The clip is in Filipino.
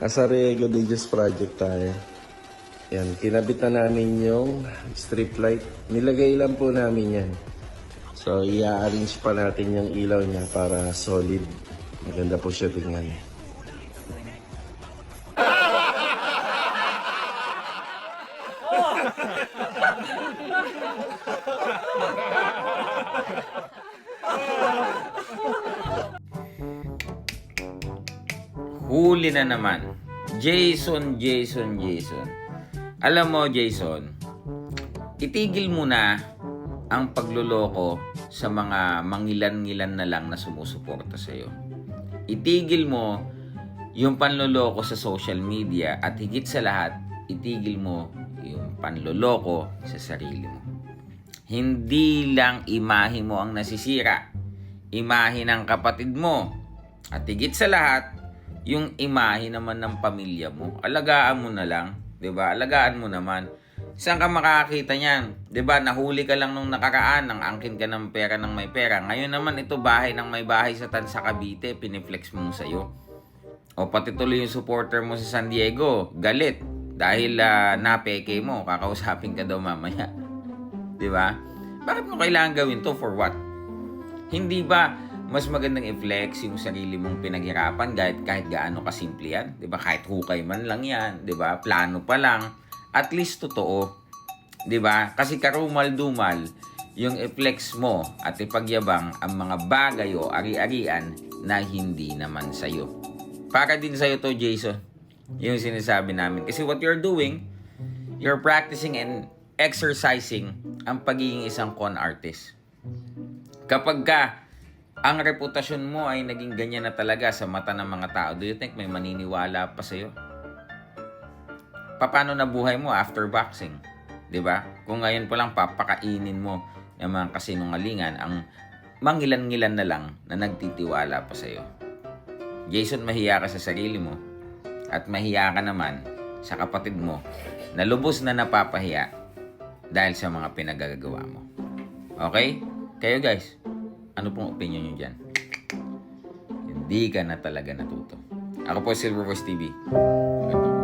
Nasa Riego de Dios project tayo. Yan, kinabit na namin yung strip light. Nilagay lang po namin yan. So, i-arrange pa natin yung ilaw niya para solid. Maganda po siya tingnan. Huli na naman. Jason. Alam mo, Jason, itigil mo na ang pagluloko sa mga mangilan-ngilan na lang na sumusuporta sa'yo. Itigil mo yung panloloko sa social media at higit sa lahat, itigil mo yung panloloko sa sarili mo. Hindi lang imahe mo ang nasisira, imahe ng kapatid mo, at higit sa lahat, yung imahe naman ng pamilya mo. Alagaan mo na lang, 'di ba? Alagaan mo naman. Saan ka makakakita niyan? 'Di ba? Nahuli ka lang nung nakaraan, nang angkin ka ng pera ng may pera. Ngayon naman ito bahay ng may bahay sa Tansa Cavite, piniflex mo sa iyo. O pati tuloy yung supporter mo sa San Diego, galit dahil napeke mo, kakausapin ka daw mamaya. 'Di ba? Bakit mo kailangan gawin to? For what? Hindi ba mas magandang i-flex yung sarili mong pinaghirapan kahit gaano kasimple yan? 'Di ba? Kahit hukay man lang yan, 'di ba? Plano pa lang, at least totoo. 'Di ba? Kasi karumal-dumal yung i-flex mo at ipagyabang ang mga bagay o ari-arian na hindi naman sa'yo. Para din sa'yo to, Jason, yung sinasabi namin. Kasi what you're doing, you're practicing and exercising ang pagiging isang con artist. Kapag ka ang reputasyon mo ay naging ganyan na talaga sa mata ng mga tao, do you think may maniniwala pa sa'yo? Paano na buhay mo after boxing? 'Di ba? Kung ngayon pa lang papakainin mo ng mga kasinungalingan ang mangilan-ngilan na lang na nagtitiwala pa sa'yo. Jason, mahiya ka sa sarili mo at mahiya ka naman sa kapatid mo na lubos na napapahiya dahil sa mga pinagagawa mo. Okay? Kayo guys, ano pong opinion nyo dyan? Hindi ka na talaga natuto. Ako po, Silver Voice TV. Magandang